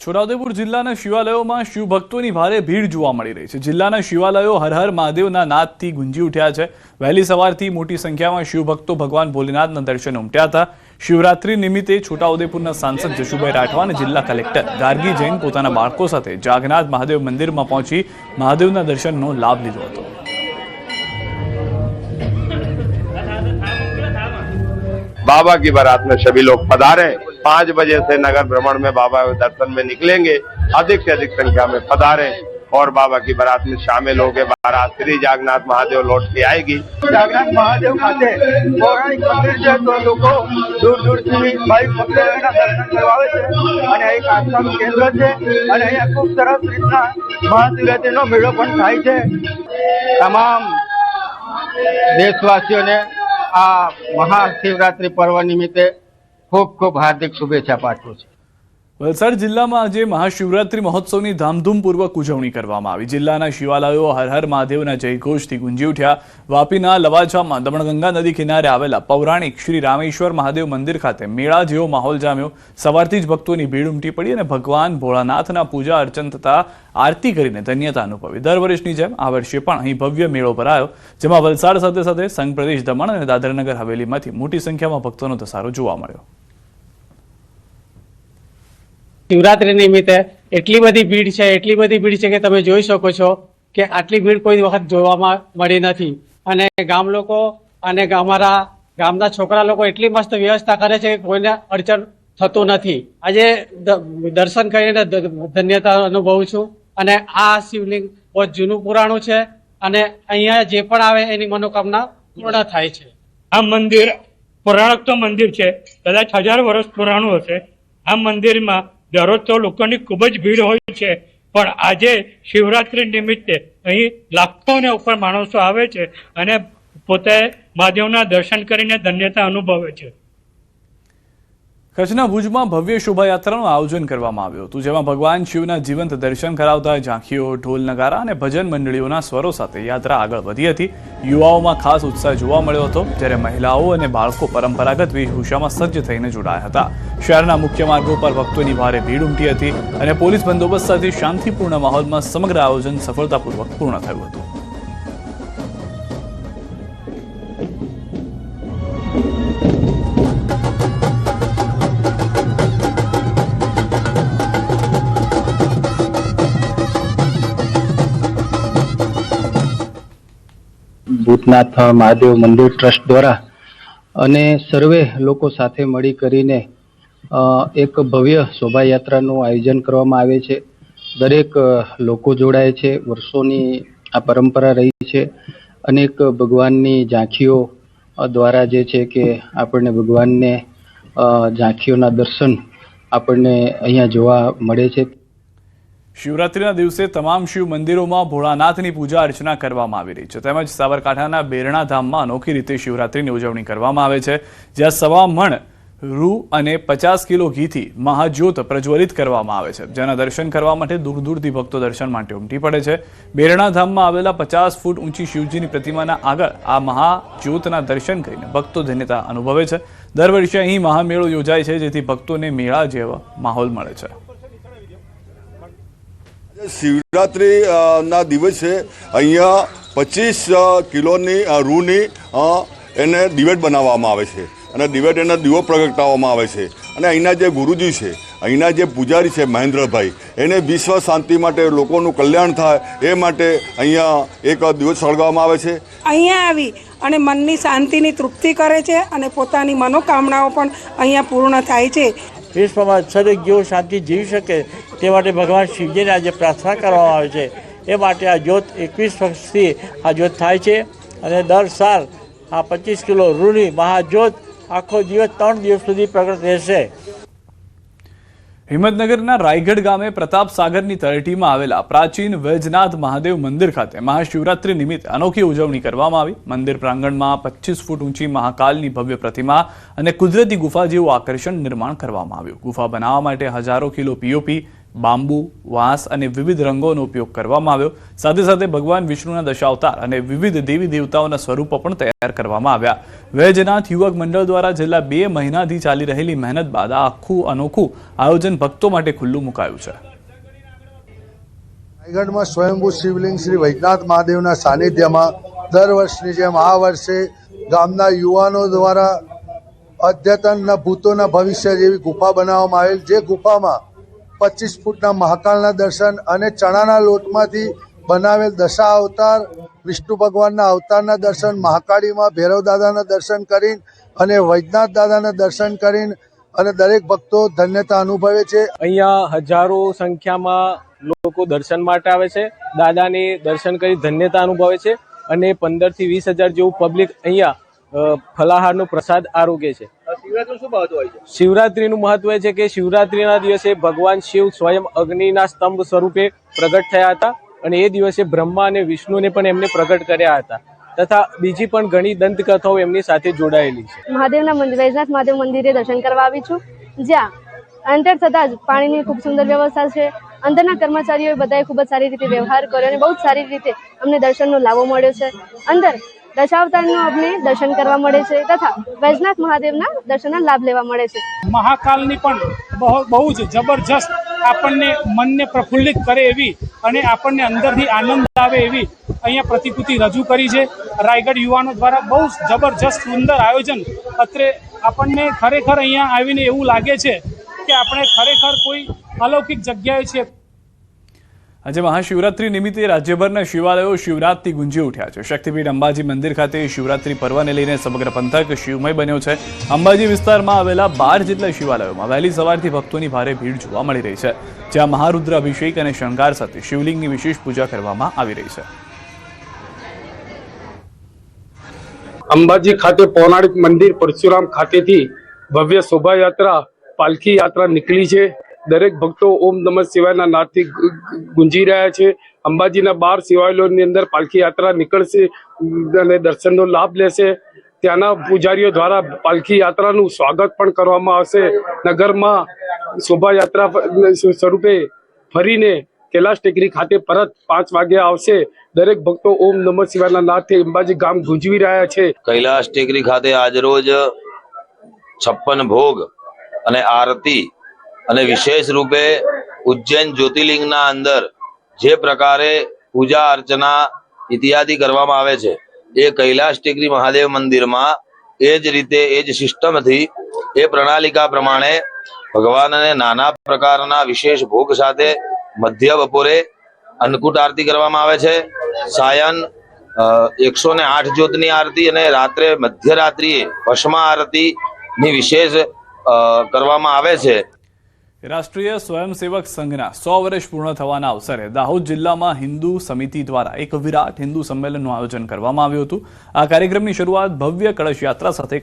છોટાઉદેપુર જિલ્લાના શિવાલયોમાં શિવભક્તોની ભારે ભીડ જોવા મળી રહી છે। જિલ્લાના શિવાલયો હર હર મહાદેવના નાદથી ગુંજી ઉઠ્યા છે। વહેલી સવારથી મોટી સંખ્યામાં શિવભક્તો ભગવાન ભોલેનાથના દર્શને ઉમટ્યા હતા। શિવરાત્રી નિમિત્તે છોટાઉદેપુરના સાંસદ જશુભાઈ રાઠવા અને જિલ્લા કલેક્ટર ગાર્ગી જૈન પોતાના બાળકો સાથે જાગનાથ મહાદેવ મંદિરમાં પહોંચી મહાદેવના દર્શનનો લાભ લીધો હતો। बाबा की बारात में सभी लोग पधारे। 5 बजे से नगर भ्रमण में बाबा दर्शन में निकलेंगे। अधिक से अधिक संख्या में पधारे और बाबा की बारात में शामिल होकर बारात श्री जागनाथ महादेव लौट के आएगी। जागनाथ महादेव खाते पौराणिक मंदिर है तो लोगों दूर दूर से भाई भक्तों दर्शन करवावे छे અને એક આસ્થાનું કેન્દ્ર છે અને અહીંયા ખૂબ સરસ રીતના મહાશિવરાત્રીનો મેળો પણ થાય છે। તમામ દેશવાસીઓને આ મહાશિવરાત્રી પર્વ નિમિત્તે ખૂબ ખૂબ હાર્દિક શુભેચ્છા પાઠવું છું। વલસાડ જિલ્લામાં આજે મહાશિવરાત્રી મહોત્સવની ધામધૂમપૂર્વક ઉજવણી કરવામાં આવી। જિલ્લાના શિવાલયો હર હર મહાદેવના જયઘોષથી ગુંજી ઉઠ્યા। વાપીના લવાજામાં દમણગંગા નદી કિનારે આવેલા પૌરાણિક શ્રી રામેશ્વર મહાદેવ મંદિર ખાતે મેળા જેવો માહોલ જામ્યો। સવારથી જ ભક્તોની ભીડ ઉમટી પડી અને ભગવાન ભોળાનાથના પૂજા અર્ચન તથા આરતી કરીને ધન્યતા અનુભવી। દર વર્ષની જેમ આ વર્ષે પણ અહીં ભવ્ય મેળો ભરાયો, જેમાં વલસાડ સાથે સાથે સંઘ પ્રદેશ દમણ અને દાદરનગર હવેલીમાંથી મોટી સંખ્યામાં ભક્તોનો ધસારો જોવા મળ્યો। શિવરાત્રી નિમિત્તે એટલી બધી ભીડ છે કે તમે જોઈ શકો છો કે આટલી ભીડ કોઈ વખત જોવામાં મળી નથી। અને ગામ લોકો અને અમારા ગામના છોકરા લોકો એટલી મસ્ત વ્યવસ્થા કરે છે કે કોઈને અડચણ થતું નથી। આજે દર્શન કરીને ધન્યતા અનુભવું છું અને આ શિવલિંગ બહુ જૂનું પુરાણું છે અને અહીંયા જે પણ આવે એની મનોકામના પૂર્ણ થાય છે। આ મંદિર પૌરાણિક તો મંદિર છે, કદાચ 1000 વર્ષ પુરાણું હશે। આ મંદિરમાં દરરોજ તો લોકોની ખૂબ જ ભીડ હોય છે, પણ આજે શિવરાત્રી નિમિત્તે અહીં લાખોને ઉપર માણસો આવે છે અને પોતે મહાદેવના દર્શન કરીને ધન્યતા અનુભવે છે। કચ્છના ભુજમાં ભવ્ય શોભાયાત્રાનું આયોજન કરવામાં આવ્યું હતું, જેમાં ભગવાન શિવના જીવંત દર્શન કરાવતા ઝાંખીઓ, ઢોલ નગારા અને ભજન મંડળીઓના સ્વરો સાથે યાત્રા આગળ વધી હતી। યુવાઓમાં ખાસ ઉત્સાહ જોવા મળ્યો હતો, જ્યારે મહિલાઓ અને બાળકો પરંપરાગત વેશભૂષામાં સજ્જ થઈને જોડાયા હતા। શહેરના મુખ્ય માર્ગો પર ભક્તોની ભારે ભીડ ઉમટી હતી અને પોલીસ બંદોબસ્ત સાથે શાંતિપૂર્ણ માહોલમાં સમગ્ર આયોજન સફળતાપૂર્વક પૂર્ણ થયું હતું। ભૂતનાથ મહાદેવ મંદિર ટ્રસ્ટ દ્વારા અને સર્વે લોકો સાથે મળી કરીને એક ભવ્ય શોભાયાત્રાનું આયોજન કરવામાં આવે છે। દરેક લોકો જોડાય છે। વર્ષોની આ પરંપરા રહી છે। અનેક ભગવાનની ઝાંખીઓ દ્વારા જે છે કે આપણને ભગવાનને ઝાંખીઓના દર્શન આપણને અહીંયા જોવા મળે છે। શિવરાત્રીના દિવસે તમામ શિવ મંદિરોમાં ભોળાનાથની પૂજા અર્ચના કરવામાં આવી રહી છે। તેમજ સાબરકાંઠાના બેરણા ધામમાં અનોખી રીતે શિવરાત્રીની ઉજવણી કરવામાં આવે છે, જ્યાં 1.25 મણ રૂ અને 50 કિલો ઘીથી મહાજ્યોત પ્રજ્વલિત કરવામાં આવે છે, જેના દર્શન કરવા માટે દૂર દૂરથી ભક્તો દર્શન માટે ઉમટી પડે છે। બેરણા ધામમાં આવેલા 50 ફૂટ ઊંચી શિવજીની પ્રતિમાના આગળ આ મહાજ્યોતના દર્શન કરીને ભક્તો ધન્યતા અનુભવે છે। દર વર્ષે અહીં મહામેળો યોજાય છે, જેથી ભક્તોને મેળા જેવો માહોલ મળે છે। શિવરાત્રી ના દિવસે અહીંયા 25 કિલોની રૂની એને દિવેટ બનાવવામાં આવે છે અને દિવેટ એના દીવો પ્રગટાવવામાં આવે છે। અને અહીંના જે ગુરુજી છે, અહીંના જે પૂજારી છે મહેન્દ્રભાઈ, એને વિશ્વ શાંતિ માટે, લોકોનું કલ્યાણ થાય એ માટે અહીંયા એક દિવસ સળગાવવામાં આવે છે। અહીંયા આવી અને મનની શાંતિની તૃપ્તિ કરે છે અને પોતાની મનોકામનાઓ પણ અહીંયા પૂર્ણ થાય છે। વિશ્વમાં દરેક જીવ શાંતિ જીવી શકે તે માટે ભગવાન શિવજીને આજે પ્રાર્થના કરવામાં આવે છે। એ માટે આ જ્યોત 21 વર્ષથી આ જ્યોત થાય છે અને દર સાલ આ 25 કિલો રૂની મહાજ્યોત આખો દિવસ 3 દિવસ સુધી પ્રગટ રહેશે। હિંમતનગરના રાયગઢ ગામે પ્રતાપ સાગરની તળેટીમાં આવેલા પ્રાચીન વૈજનાથ મહાદેવ મંદિર ખાતે મહાશિવરાત્રી નિમિત્તે અનોખી ઉજવણી કરવામાં આવી। મંદિર પ્રાંગણમાં 25 ફૂટ ઊંચી મહાકાલની ભવ્ય પ્રતિમા અને કુદરતી ગુફા જેવું આકર્ષણ નિર્માણ કરવામાં આવ્યું। ગુફા બનાવવા માટે હજારો કિલો પીઓપી, બાંબુ, વાંસ અને વિવિધ રંગોનો ઉપયોગ કરવામાં આવ્યો. સાથે સાથે ભગવાન વિષ્ણુના દશાવતાર અને વિવિધ દેવી દેવતાઓના સ્વરૂપો પણ તૈયાર કરવામાં આવ્યા. વૈજનાથ યુવક મંડળ દ્વારા છેલ્લા 2 મહિનાથી ચાલી રહેલી મહેનત બાદ આ આખું અનોખું આયોજન ભક્તો માટે ખુલ્લું મુકાયું છે. રાયગઢમાં સ્વયંભૂ શિવલિંગ શ્રી વૈજનાથ મહાદેવના સાનિધ્યમાં દર વર્ષની જેમ આ વર્ષે ગામના યુવાનો દ્વારા અદ્યતનના ભૂતોના ભવિષ્ય જેવી ગુફા બનાવવામાં આવેલ, જે ગુફામાં 25 ફૂટના મહાકાળના દર્શન અને ચણાના લોટમાંથી બનાવેલ દશા અવતાર, વિષ્ણુ ભગવાનના અવતારના દર્શન, મહાકાળીમાં ભૈરવ દાદાના દર્શન કરીને અને વૈજનાથ દાદાના દર્શન કરીને અને દરેક ભક્તો ધન્યતા અનુભવે છે. અહીંયા હજારો સંખ્યામાં લોકો દર્શન માટે આવે છે, દાદાને દર્શન કરી ધન્યતા અનુભવે છે અને 15 થી 20 હજાર જેવું પબ્લિક અહીંયા ફલાહારનો પ્રસાદ આરોગે છે. શિવરાત્રીનું મહત્વ એ છે કે શિવરાત્રીના દિવસે ભગવાન શિવ સ્વયં અગ્નિના સ્તંભ સ્વરૂપે પ્રગટ થયા હતા અને એ દિવસે બ્રહ્મા અને વિષ્ણુને પણ એમને પ્રગટ કર્યા હતા તથા બીજી પણ ઘણી દંતકથાઓ એમની સાથે જોડાયેલી છે. મહાદેવના મંદિર વૈજનાથ મહાદેવ મંદિરે દર્શન કરવા આવી છું, જ્યાં એન્ટર થતાં જ પાણીની ખૂબ સુંદર વ્યવસ્થા છે. અંદરના કર્મચારીઓએ બધાએ ખૂબ જ સારી રીતે વ્યવહાર કર્યો અને બહુ જ સારી રીતે અમને દર્શનનો લાભો મળ્યો છે. અંદર દશાવતારનું અમને દર્શન કરવા મળે છે તથા વૈજનાથ મહાદેવના દર્શનના લાભ લેવા મળે છે. મહાકાલની પણ બહુ જ જબરજસ્ત આપણને મનને પ્રફુલ્લિત કરે એવી અને આપણને અંદરથી આનંદ આવે એવી અહીંયા પ્રતિકૃતિ રજૂ કરી છે. રાયગઢ યુવાનો દ્વારા બહુ જબરજસ્ત સુંદર આયોજન. અત્રે આપણને ખરેખર અહીંયા આવીને એવું લાગે છે કે આપણે ખરેખર કોઈ અલૌકિક જગ્યાએ છે. આજે મહાશિવરાત્રી નિમિત્તે રાજ્યભરના શિવાલયો શિવરાતથી ગુંજી ઉઠ્યા છે. શક્તિપીઠ અંબાજી મંદિર ખાતે શિવરાત્રી પર્વને લઈને સમગ્ર પંથક શિવમય બન્યો છે. અંબાજી વિસ્તારમાં આવેલા 12 જેટલા શિવાલયોમાં વહેલી સવારથી ભક્તોની ભારે ભીડ જોવા મળી રહી છે, જ્યાં મહારુદ્ર અભિષેક અને શણગાર સાથે શિવલિંગની વિશેષ પૂજા કરવામાં આવી રહી છે. અંબાજી ખાતે પૌરાણિક મંદિર પરશુરામ ખાતેથી ભવ્ય શોભાયાત્રા પાલખી યાત્રા નીકળી છે. દરેક ભક્તો ઓમ નમઃ શિવાયના નાદથી ગુંજી રહ્યા છે. અંબાજીના 12 શિવાલયોની અંદર પાલખી યાત્રા નીકળશે અને દર્શનનો લાભ લેશે. ત્યાંના પૂજારીઓ દ્વારા પાલખી યાત્રાનું સ્વાગત પણ કરવામાં આવશે. નગરમાં શોભાયાત્રા સ્વરૂપે ફરીને કૈલાશ ટેકરી ખાતે પરત 5 વાગે આવશે. દરેક ભક્તો ઓમ નમઃ શિવાયના નાદથી અંબાજી ગામ ગુંજવી રહ્યા છે. કૈલાશ ટેકરી ખાતે આજરોજ 56 ભોગ અને આરતી અને વિશેષ રૂપે ઉજ્જૈન જ્યોતિર્લિંગના અંદર જે પ્રકારે પૂજા અર્ચના ઇત્યાદિ કરવામાં આવે છે એ કૈલાશ ટેકરી મહાદેવ મંદિરમાં એ જ રીતે એ જ સિસ્ટમથી એ પ્રણાલિકા પ્રમાણે ભગવાનને નાના પ્રકારના વિશેષ ભોગ સાથે મધ્ય બપોરે અન્નકૂટ આરતી કરવામાં આવે છે. સાયન 108 જ્યોતની આરતી અને રાત્રે મધ્યરાત્રિએ ભસ્મ આરતીની વિશેષ કરવામાં આવે છે. રાષ્ટ્રીય સ્વયંસેવક સંઘના 100 વર્ષ પૂર્ણ થવાના અવસરે દાહોદ જિલ્લામાં હિન્દુ સમિતિ દ્વારા એક વિરાટ હિન્દુ સંમેલનનું આયોજન કરવામાં આવ્યું હતું. આ કાર્યક્રમની શરૂઆત ભવ્ય કળશ યાત્રા સાથે